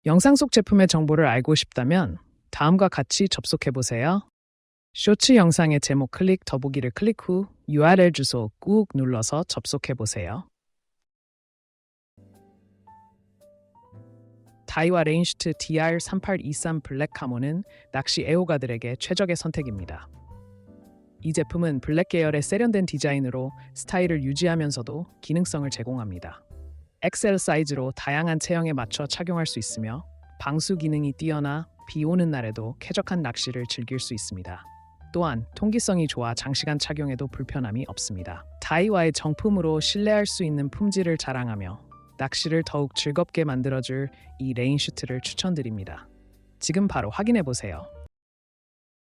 영상 속 제품의 정보를 알고 싶다면 다음과 같이 접속해보세요. 쇼츠 영상의 제목 클릭 더보기를 클릭 후 URL 주소 꾹 눌러서 접속해보세요. 다이와 레인슈트 DR3823 블랙 카모는 낚시 애호가들에게 최적의 선택입니다. 이 제품은 블랙 계열의 세련된 디자인으로 스타일을 유지하면서도 기능성을 제공합니다. XL 사이즈로 다양한 체형에 맞춰 착용할 수 있으며 방수 기능이 뛰어나 비 오는 날에도 쾌적한 낚시를 즐길 수 있습니다. 또한 통기성이 좋아 장시간 착용해도 불편함이 없습니다. 다이와의 정품으로 신뢰할 수 있는 품질을 자랑하며 낚시를 더욱 즐겁게 만들어줄 이 레인슈트를 추천드립니다. 지금 바로 확인해보세요.